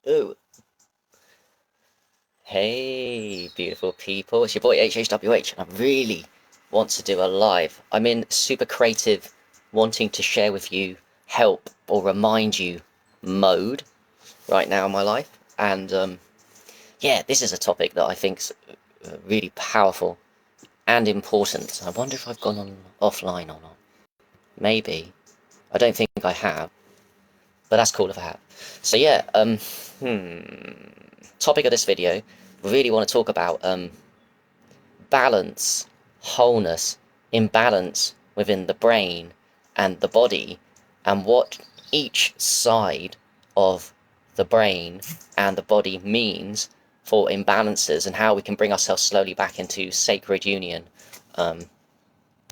Ooh. Hey, beautiful people. It's your boy HHWH, and I really want to do a live. I'm in super creative, wanting to share with you, help, or remind you mode right now in my life. And yeah, this is a topic that I think's really powerful and important. I wonder if I've gone on offline or not. Maybe. I don't think I have, but that's cool if I have. So yeah, topic of this video, we really want to talk about balance, wholeness, imbalance within the brain and the body, and what each side of the brain and the body means for imbalances, and how we can bring ourselves slowly back into sacred union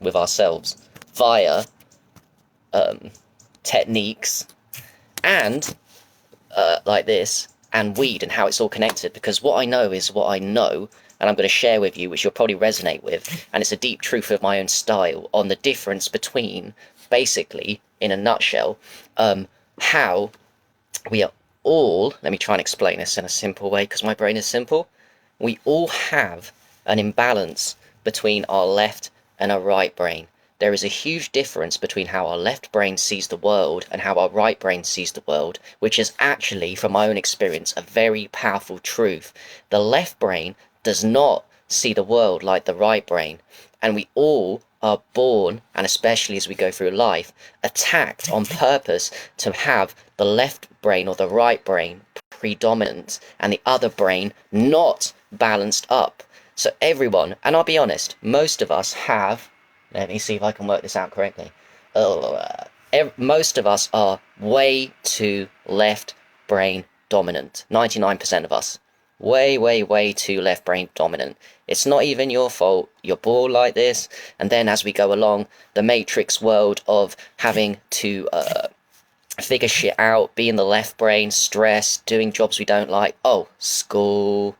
with ourselves via techniques and like this, and weed, and how it's all connected. Because what I know is what I know, and I'm going to share with you, which you'll probably resonate with, and it's a deep truth of my own style on the difference between, basically, in a nutshell, how we are all, let me try and explain this in a simple way, because my brain is simple. We all have an imbalance between our left and our right brain. There is a huge difference between how our left brain sees the world and how our right brain sees the world, which is actually, from my own experience, a very powerful truth. The left brain does not see the world like the right brain, and we all are born, and especially as we go through life, attacked on purpose to have the left brain or the right brain predominant and the other brain not balanced up. So everyone, and I'll be honest, most of us have, let me see if I can work this out correctly. Most of us are way too left brain dominant. 99% of us. Way too left brain dominant. It's not even your fault. You're born like this. And then as we go along, the matrix world of having to figure shit out, be in the left brain, stress, doing jobs we don't like. Oh, school,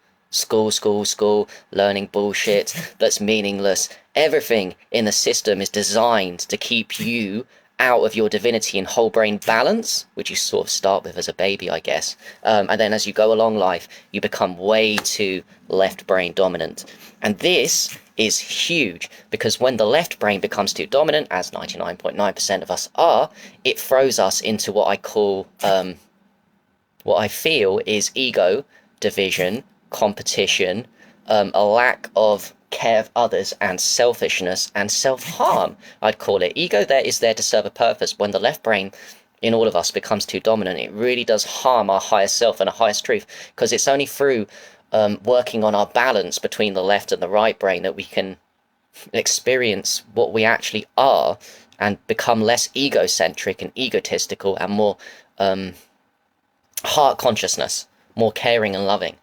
learning bullshit that's meaningless. Everything in the system is designed to keep you out of your divinity and whole brain balance, which you sort of start with as a baby, I guess. And then as you go along life, you become way too left brain dominant. And this is huge, because when the left brain becomes too dominant, as 99.9% of us are, it throws us into what I call, what I feel is ego, division, competition, a lack of care of others, and selfishness and self-harm, I'd call it. Ego there is there to serve a purpose. When the left brain in all of us becomes too dominant, it really does harm our higher self and our highest truth, because it's only through working on our balance between the left and the right brain that we can experience what we actually are and become less egocentric and egotistical and more heart consciousness, more caring and loving.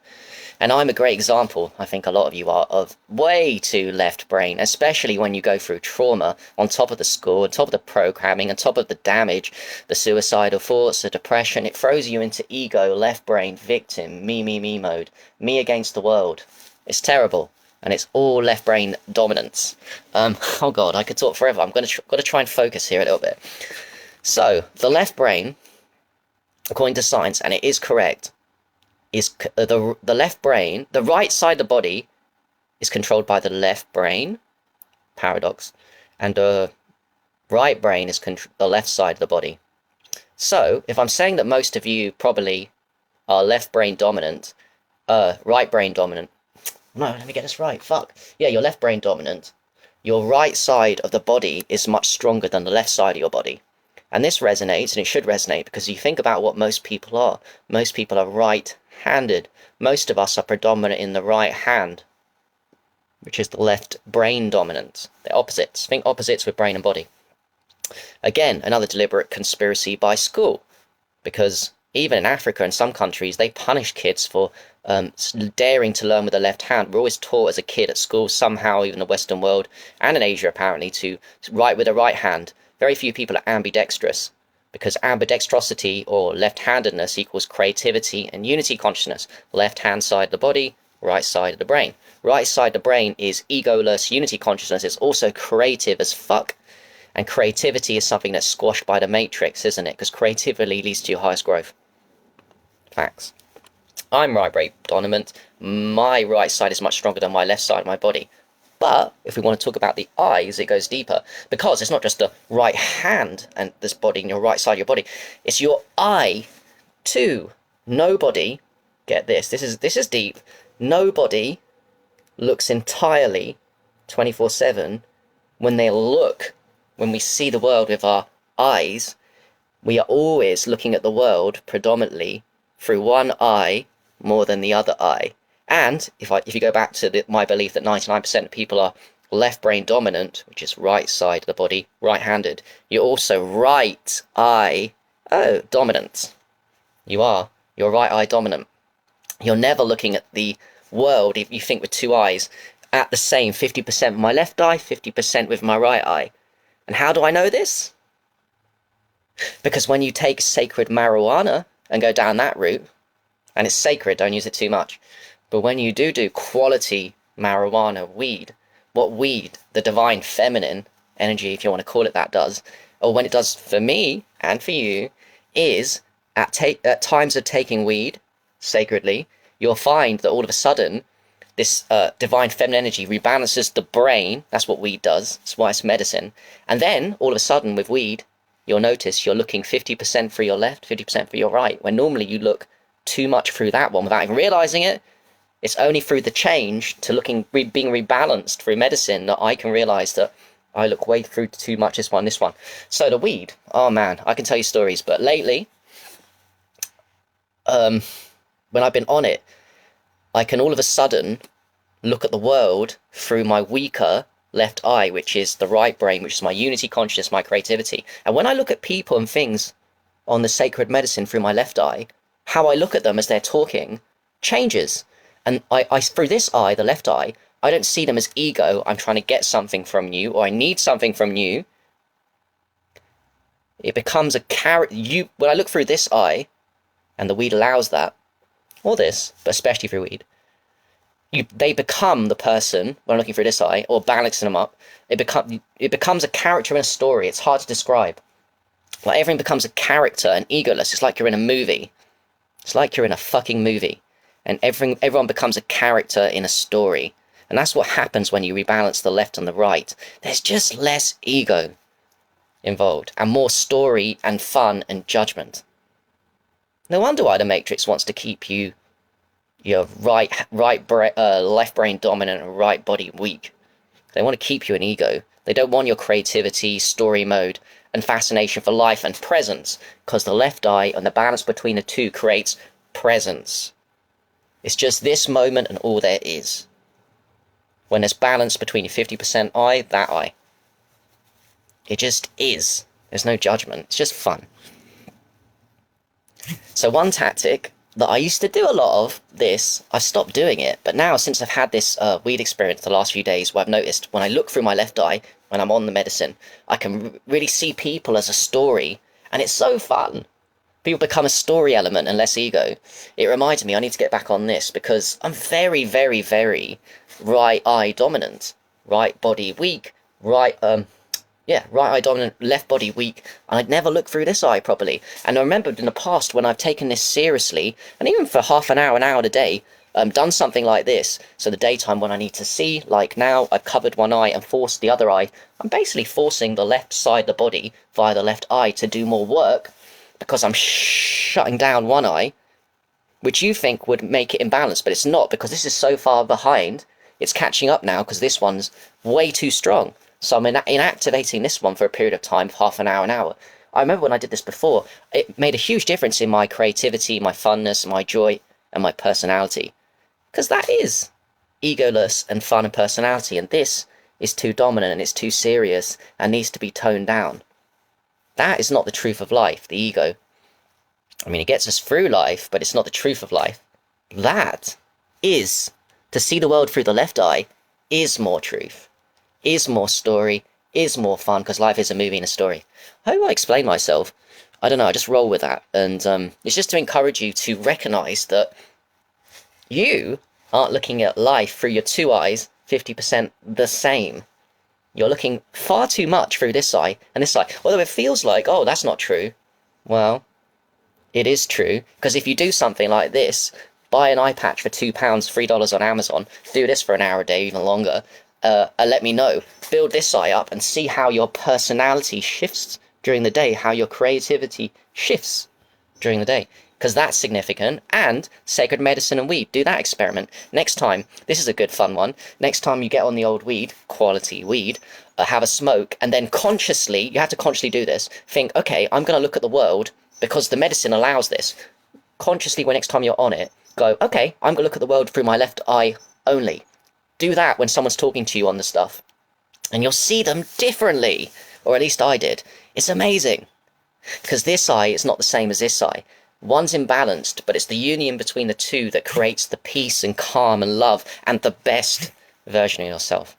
And I'm a great example, I think a lot of you are, of way too left brain, especially when you go through trauma, on top of the school, on top of the programming, on top of the damage, the suicidal thoughts, the depression. It throws you into ego, left brain, victim, me mode, me against the world. It's terrible, and it's all left brain dominance. Oh God, I could talk forever. I'm got to try and focus here a little bit. So the left brain, according to science, and it is correct, is the left brain, the right side of the body is controlled by the left brain, paradox, and the right brain is the left side of the body. So if I'm saying that most of you probably are left brain dominant, right brain dominant, no, let me get this right, fuck, yeah, you're left brain dominant, your right side of the body is much stronger than the left side of your body. And this resonates, and it should resonate, because you think about what most people are. Most people are right-handed. Most of us are predominant in the right hand, which is the left brain dominant. They're opposites. Think opposites with brain and body. Again, another deliberate conspiracy by school, because even in Africa and some countries, they punish kids for daring to learn with the left hand. We're always taught as a kid at school, somehow, even in the Western world, and in Asia apparently, to write with the right hand. Very few people are ambidextrous, because ambidextrosity or left-handedness equals creativity and unity consciousness. Left-hand side of the body, right side of the brain. Right side of the brain is egoless unity consciousness. It's also creative as fuck. And creativity is something that's squashed by the matrix, isn't it? Because creativity leads to your highest growth. Facts. I'm right brain dominant. My right side is much stronger than my left side of my body. But if we want to talk about the eyes, it goes deeper, because it's not just the right hand and this body and your right side of your body. It's your eye too. Nobody, get this. This is deep. Nobody looks entirely 24/7 when they look. When we see the world with our eyes, we are always looking at the world predominantly through one eye more than the other eye. And if you go back to my belief that 99% of people are left brain dominant, which is right side of the body, right-handed, you're also right eye dominant. You're right eye dominant. You're never looking at the world, if you think with two eyes, at the same 50% with my left eye, 50% with my right eye. And how do I know this? Because when you take sacred marijuana and go down that route, and it's sacred, don't use it too much, but when you do quality marijuana, weed, what weed, the divine feminine energy, if you want to call it that, does, or when it does for me and for you, is at times of taking weed sacredly, you'll find that all of a sudden this divine feminine energy rebalances the brain. That's what weed does. That's why it's medicine. And then all of a sudden with weed, you'll notice you're looking 50% for your left, 50% for your right, when normally you look too much through that one without even realizing it. It's only through the change to being rebalanced through medicine that I can realize that I look way through too much this one. So the weed, oh man, I can tell you stories, but lately, when I've been on it, I can all of a sudden look at the world through my weaker left eye, which is the right brain, which is my unity consciousness, my creativity. And when I look at people and things on the sacred medicine through my left eye, how I look at them as they're talking changes. And I through this eye, the left eye, I don't see them as ego. I'm trying to get something from you, or I need something from you. It becomes a character. When I look through this eye, and the weed allows that, or this, but especially through weed, they become the person, when I'm looking through this eye, or balancing them up, it becomes a character in a story. It's hard to describe. Like everything becomes a character and egoless. It's like you're in a movie. It's like you're in a fucking movie. And everyone becomes a character in a story. And that's what happens when you rebalance the left and the right. There's just less ego involved, and more story and fun and judgment. No wonder why the Matrix wants to keep your left brain dominant and right body weak. They want to keep you in ego. They don't want your creativity, story mode, and fascination for life and presence, because the left eye and the balance between the two creates presence. It's just this moment and all there is. When there's balance between your 50% eye, that eye. It just is. There's no judgment. It's just fun. So one tactic that I used to do a lot of this, I've stopped doing it, but now since I've had this weed experience the last few days, where I've noticed when I look through my left eye, when I'm on the medicine, I can really see people as a story, and it's so fun. People become a story element and less ego. It reminds me I need to get back on this, because I'm very, very, very right eye dominant, right body weak, right eye dominant, left body weak, and I'd never look through this eye properly. And I remembered in the past when I've taken this seriously, and even for half an hour a day, done something like this. So the daytime when I need to see, like now, I've covered one eye and forced the other eye. I'm basically forcing the left side of the body via the left eye to do more work, because I'm shutting down one eye, which you think would make it imbalanced, but it's not, because this is so far behind. It's catching up now because this one's way too strong. So I'm inactivating this one for a period of time, half an hour. I remember when I did this before, it made a huge difference in my creativity, my funness, my joy, and my personality. Because that is egoless and fun and personality, and this is too dominant and it's too serious and needs to be toned down. That is not the truth of life, the ego. I mean, it gets us through life, but it's not the truth of life. That is, to see the world through the left eye, is more truth, is more story, is more fun, because life is a movie and a story. How do I explain myself? I don't know, I just roll with that. And it's just to encourage you to recognise that you aren't looking at life through your two eyes 50% the same. You're looking far too much through this eye and this eye. Although it feels like, oh, that's not true. Well, it is true, because if you do something like this, buy an eye patch for £2, $3 on Amazon, do this for an hour a day, even longer, and let me know. Build this eye up and see how your personality shifts during the day, how your creativity shifts during the day, because that's significant. And sacred medicine and weed, do that experiment. Next time, this is a good fun one, next time you get on the old weed, quality weed, have a smoke, and then consciously, you have to consciously do this, think, okay, I'm going to look at the world, because the medicine allows this. Consciously, when next time you're on it, go, okay, I'm going to look at the world through my left eye only. Do that when someone's talking to you on the stuff, and you'll see them differently, or at least I did. It's amazing, because this eye is not the same as this eye. One's imbalanced, but it's the union between the two that creates the peace and calm and love and the best version of yourself.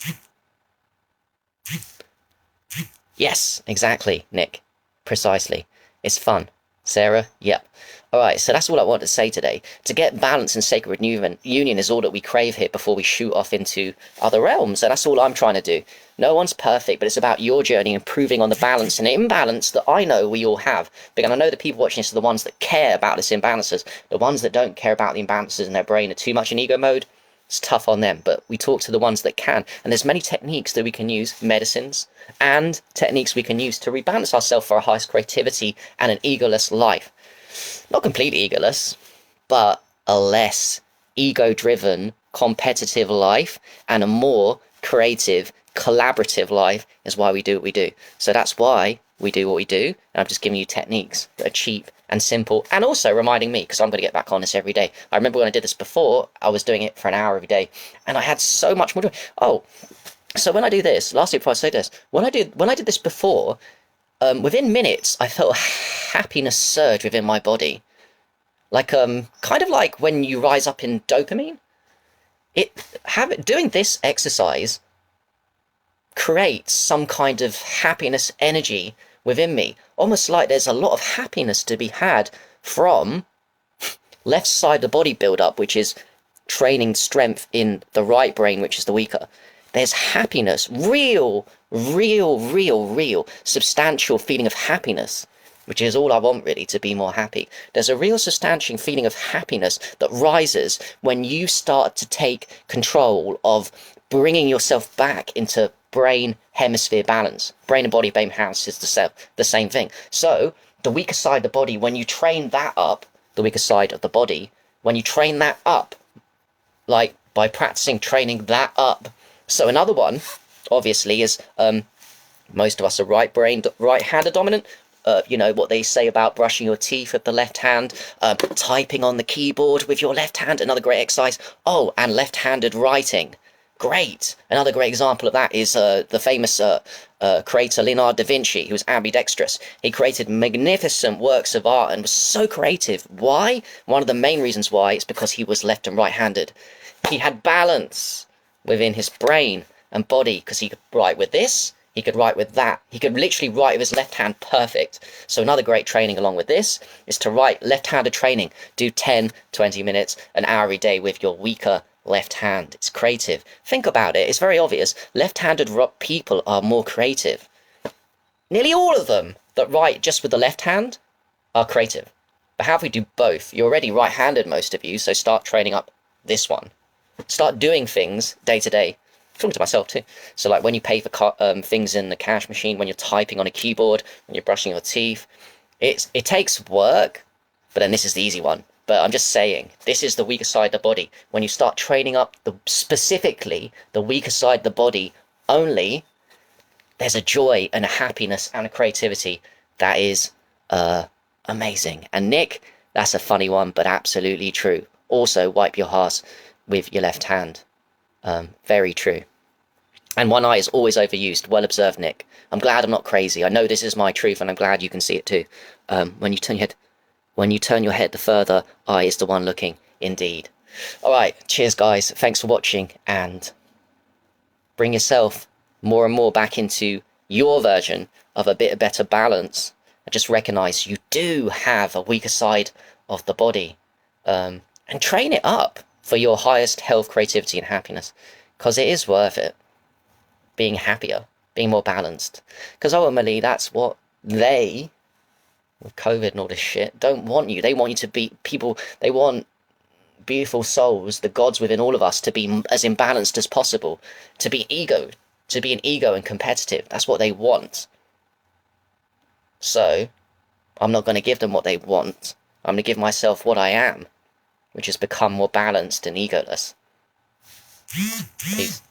Yes, exactly, Nick. Precisely. It's fun. Sarah? Yep. Alright, so that's all I wanted to say today. To get balance and sacred union is all that we crave here before we shoot off into other realms, and that's all I'm trying to do. No one's perfect, but it's about your journey, improving on the balance and imbalance that I know we all have. Because I know the people watching this are the ones that care about this imbalances. The ones that don't care about the imbalances in their brain are too much in ego mode. It's tough on them, but we talk to the ones that can. And there's many techniques that we can use, medicines, and techniques we can use to rebalance ourselves for our highest creativity and an egoless life. Not completely egoless, but a less ego-driven, competitive life, and a more creative, collaborative life is why we do what we do. So that's why we do what we do, and I'm just giving you techniques that are cheap and simple, and also reminding me, because I'm going to get back on this every day. I remember when I did this before, I was doing it for an hour every day, and I had so much more joy. Oh, so when I do this, lastly before I say this, when I did this before, within minutes, I felt happiness surge within my body. Like, kind of like when you rise up in dopamine. Doing this exercise creates some kind of happiness energy within me. Almost like there's a lot of happiness to be had from left side of the body build up, which is training strength in the right brain, which is the weaker. There's happiness, real, substantial feeling of happiness, which is all I want really, to be more happy. There's a real substantial feeling of happiness that rises when you start to take control of bringing yourself back into brain hemisphere balance. Brain and body balance is the same thing. So the weaker side of the body, when you train that up, the weaker side of the body, when you train that up, like by practicing training that up. So another one, obviously, is most of us are right-handed dominant. You know what they say about brushing your teeth with the left hand, typing on the keyboard with your left hand, another great exercise. Oh, and left-handed writing. Great. Another great example of that is the famous creator Leonardo da Vinci, who was ambidextrous. He created magnificent works of art and was so creative. Why? One of the main reasons why is because he was left and right-handed. He had balance within his brain and body, because he could write with this, he could write with that. He could literally write with his left hand perfect. So another great training along with this is to write left-handed training. Do 10, 20 minutes, an hour every day with your weaker left hand. It's creative. Think about it. It's very obvious. Left-handed people are more creative. Nearly all of them that write just with the left hand are creative. But how if we do both? You're already right-handed, most of you, so start training up this one. Start doing things day to day. I'm talking to myself too. So like when you pay for things in the cash machine, when you're typing on a keyboard, when you're brushing your teeth, it takes work, but then this is the easy one. But I'm just saying, this is the weaker side of the body. When you start training up specifically the weaker side of the body only, there's a joy and a happiness and a creativity that is amazing. And Nick, that's a funny one, but absolutely true. Also, wipe your ass with your left hand. Very true. And one eye is always overused. Well observed, Nick. I'm glad I'm not crazy. I know this is my truth, and I'm glad you can see it too. When you turn your head, the further eye is the one looking. Indeed. All right. Cheers, guys. Thanks for watching, and bring yourself more and more back into your version of a bit of better balance. And just recognize you do have a weaker side of the body, and train it up for your highest health, creativity, and happiness, because it is worth it. Being happier, being more balanced, because ultimately that's what they, with COVID and all this shit, don't want you. They want you to be people. They want beautiful souls, the gods within all of us, to be as imbalanced as possible, to be an ego and competitive. That's what they want. So, I'm not going to give them what they want. I'm going to give myself what I am, which has become more balanced and egoless. Peace.